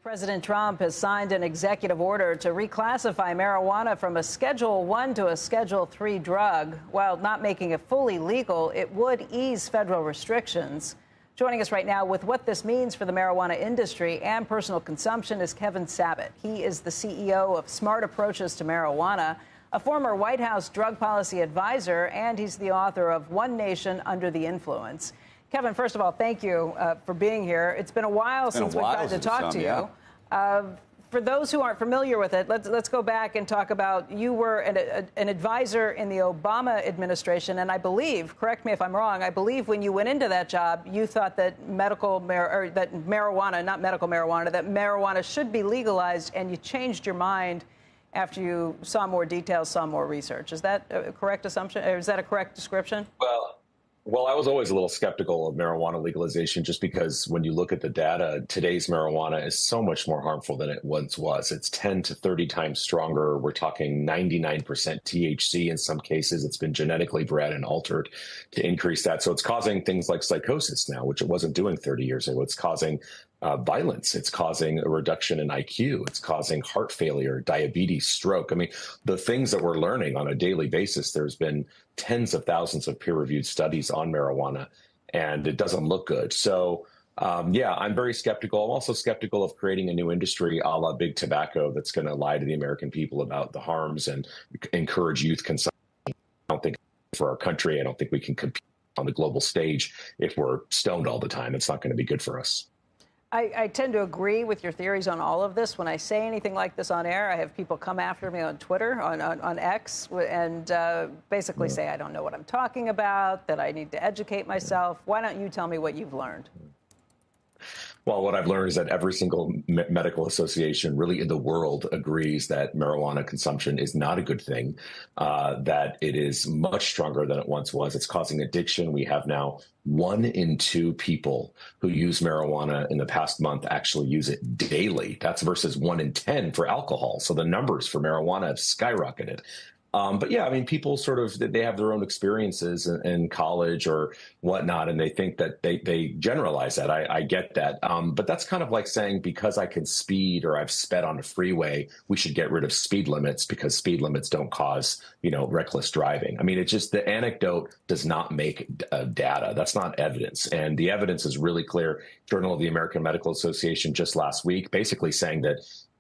President Trump has signed an executive order to reclassify marijuana from a Schedule 1 to a Schedule 3 drug. While not making it fully legal, it would ease federal restrictions. Joining us right now with what this means for the marijuana industry and personal consumption is Kevin Sabet. He is the CEO of Smart Approaches to Marijuana, a former White House drug policy advisor, and he's the author of One Nation Under the Influence. Kevin, first of all, thank you for being here. It's been a while since we've gotten to talk to you. For those who aren't familiar with it, let's go back and talk about you were an advisor in the Obama administration, and I believe, correct me if I'm wrong, I believe when you went into that job, you thought that that marijuana should be legalized, and you changed your mind after you saw more details, saw more research. Is that a correct assumption? Or is that a correct description? Well, I was always a little skeptical of marijuana legalization just because when you look at the data, today's marijuana is so much more harmful than it once was. It's 10 to 30 times stronger. We're talking 99% THC in some cases. It's been genetically bred and altered to increase that. So it's causing things like psychosis now, which it wasn't doing 30 years ago. It's causing violence. It's causing a reduction in IQ. It's causing heart failure, diabetes, stroke. I mean, the things that we're learning on a daily basis, there's been tens of thousands of peer-reviewed studies on marijuana, and it doesn't look good. So, yeah, I'm very skeptical. I'm also skeptical of creating a new industry a la big tobacco that's going to lie to the American people about the harms and encourage youth consumption. I don't think for our country, I don't think we can compete on the global stage if we're stoned all the time. It's not going to be good for us. I tend to agree with your theories on all of this. When I say anything like this on air, I have people come after me on Twitter, on X, and basically say I don't know what I'm talking about, that I need to educate myself. Why don't you tell me what you've learned? Well, what I've learned is that every single medical association really in the world agrees that marijuana consumption is not a good thing, that it is much stronger than it once was. It's causing addiction. We have now 1 in 2 people who use marijuana in the past month actually use it daily. That's versus 1 in 10 for alcohol. So the numbers for marijuana have skyrocketed. But yeah, I mean, people sort of, they have their own experiences in college or whatnot, and they think that they generalize that. I get that. But that's kind of like saying because I can speed or I've sped on a freeway, we should get rid of speed limits because speed limits don't cause, reckless driving. I mean, it's just the anecdote does not make data. That's not evidence. And the evidence is really clear. Journal of the American Medical Association just last week, basically saying that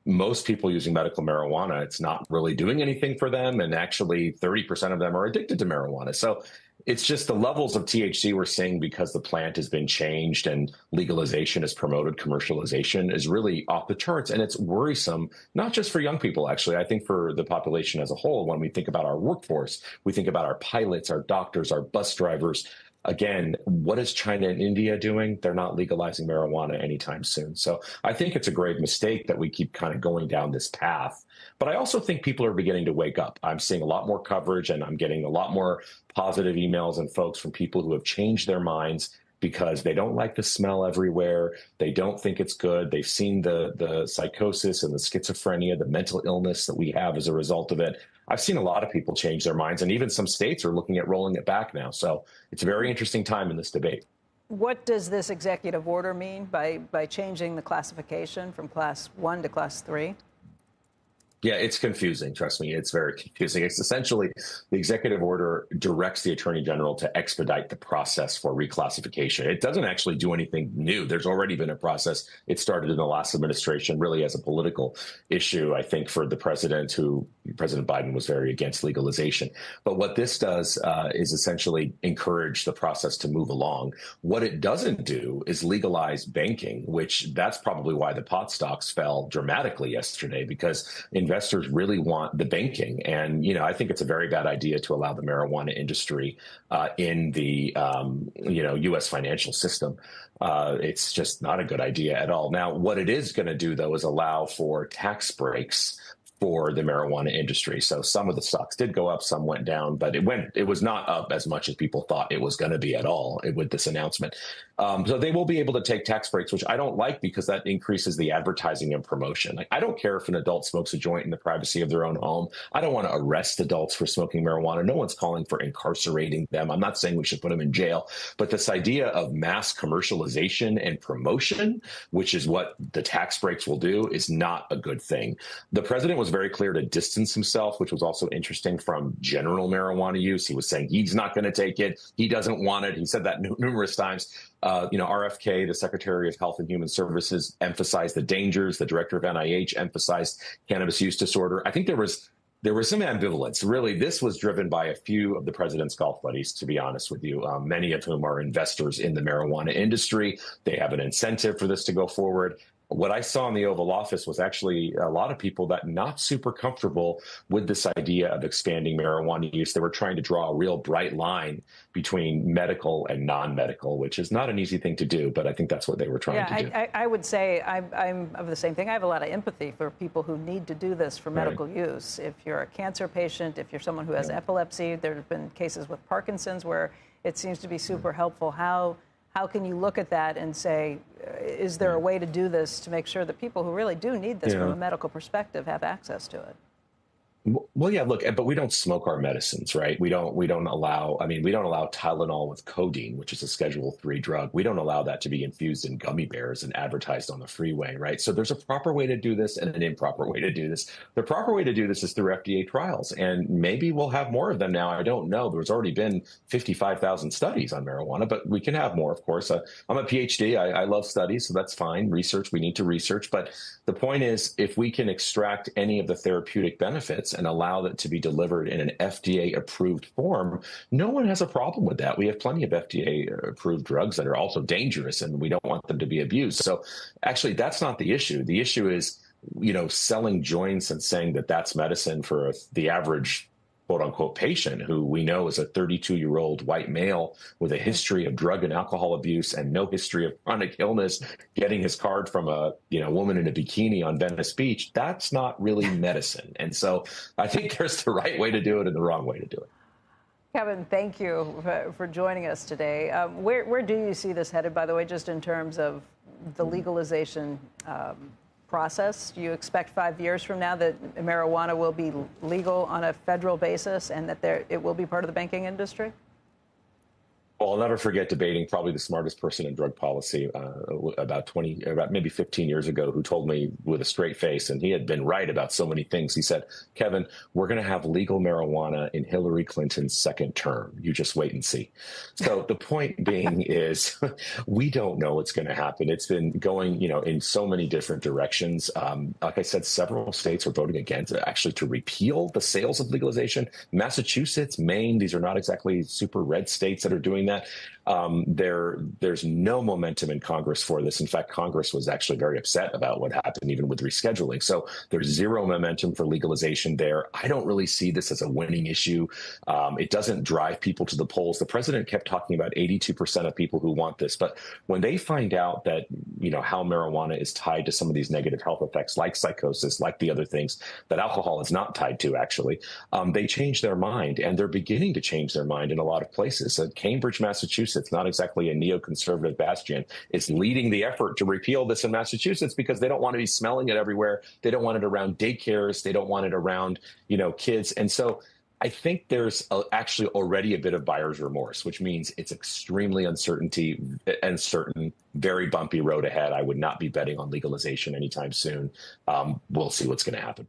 most people using medical marijuana, it's not really doing anything for them. And actually 30% of them are addicted to marijuana. So it's just the levels of THC we're seeing because the plant has been changed and legalization is promoted, commercialization is really off the charts. And it's worrisome, not just for young people, actually. I think for the population as a whole, when we think about our workforce, we think about our pilots, our doctors, our bus drivers. Again, what is China and India doing? They're not legalizing marijuana anytime soon. So I think it's a grave mistake that we keep kind of going down this path. But I also think people are beginning to wake up. I'm seeing a lot more coverage and I'm getting a lot more positive emails and folks from people who have changed their minds because they don't like the smell everywhere. They don't think it's good. They've seen the psychosis and the schizophrenia, the mental illness that we have as a result of it. I've seen a lot of people change their minds, and even some states are looking at rolling it back now. So it's a very interesting time in this debate. What does this executive order mean by changing the classification from Class 1 to Class 3? Yeah, it's confusing. Trust me, it's very confusing. It's essentially the executive order directs the attorney general to expedite the process for reclassification. It doesn't actually do anything new. There's already been a process. It started in the last administration, really as a political issue, I think, for the president, President Biden was very against legalization. But what this does is essentially encourage the process to move along. What it doesn't do is legalize banking, which that's probably why the pot stocks fell dramatically yesterday, because investors really want the banking. And, I think it's a very bad idea to allow the marijuana industry in the, U.S. financial system. It's just not a good idea at all. Now, what it is going to do, though, is allow for tax breaks for the marijuana industry. So some of the stocks did go up, some went down, but it was not up as much as people thought it was going to be at all with this announcement. So they will be able to take tax breaks, which I don't like because that increases the advertising and promotion. Like, I don't care if an adult smokes a joint in the privacy of their own home. I don't want to arrest adults for smoking marijuana. No one's calling for incarcerating them. I'm not saying we should put them in jail. But this idea of mass commercialization and promotion, which is what the tax breaks will do, is not a good thing. The president was very clear to distance himself, which was also interesting, from general marijuana use. He was saying he's not going to take it. He doesn't want it. He said that numerous times. RFK, the Secretary of Health and Human Services, emphasized the dangers. The director of NIH emphasized cannabis use disorder. I think there was some ambivalence. Really, this was driven by a few of the president's golf buddies, to be honest with you, many of whom are investors in the marijuana industry. They have an incentive for this to go forward. What I saw in the Oval Office was actually a lot of people that not super comfortable with this idea of expanding marijuana use. They were trying to draw a real bright line between medical and non-medical, which is not an easy thing to do, but I think that's what they were trying to do. I would say I'm of the same thing. I have a lot of empathy for people who need to do this for medical use. If you're a cancer patient, if you're someone who has epilepsy, there have been cases with Parkinson's where it seems to be super helpful. How can you look at that and say, is there a way to do this to make sure that people who really do need this from a medical perspective have access to it? Well, yeah, look, but we don't smoke our medicines, right? We don't allow Tylenol with codeine, which is a Schedule III drug. We don't allow that to be infused in gummy bears and advertised on the freeway, right? So there's a proper way to do this and an improper way to do this. The proper way to do this is through FDA trials, and maybe we'll have more of them now. I don't know. There's already been 55,000 studies on marijuana, but we can have more, of course. I'm a PhD. I love studies, so that's fine. Research, we need to research. But the point is, if we can extract any of the therapeutic benefits and allow that to be delivered in an FDA-approved form, no one has a problem with that. We have plenty of FDA-approved drugs that are also dangerous, and we don't want them to be abused. So actually, that's not the issue. The issue is, selling joints and saying that that's medicine for the average quote unquote patient, who we know is a 32-year-old white male with a history of drug and alcohol abuse and no history of chronic illness, getting his card from a woman in a bikini on Venice Beach. That's not really medicine. And so I think there's the right way to do it and the wrong way to do it. Kevin, thank you for joining us today. Where do you see this headed, by the way, just in terms of the legalization process? Do you expect 5 years from now that marijuana will be legal on a federal basis and that it will be part of the banking industry? Well, I'll never forget debating probably the smartest person in drug policy about maybe 15 years ago, who told me with a straight face, and he had been right about so many things. He said, Kevin, we're going to have legal marijuana in Hillary Clinton's second term. You just wait and see. So the point being is, we don't know what's going to happen. It's been going, in so many different directions. Like I said, several states are voting against actually to repeal the sales of legalization. Massachusetts, Maine, these are not exactly super red states that are doing that. There's no momentum in Congress for this. In fact, Congress was actually very upset about what happened, even with rescheduling. So there's zero momentum for legalization there. I don't really see this as a winning issue. It doesn't drive people to the polls. The president kept talking about 82% of people who want this. But when they find out that, how marijuana is tied to some of these negative health effects, like psychosis, like the other things that alcohol is not tied to, actually, they change their mind. And they're beginning to change their mind in a lot of places. Cambridge, Massachusetts, not exactly a neoconservative bastion, is leading the effort to repeal this in Massachusetts because they don't want to be smelling it everywhere. They don't want it around daycares. They don't want it around, kids. And so I think there's actually already a bit of buyer's remorse, which means it's extremely uncertain, very bumpy road ahead. I would not be betting on legalization anytime soon. We'll see what's going to happen.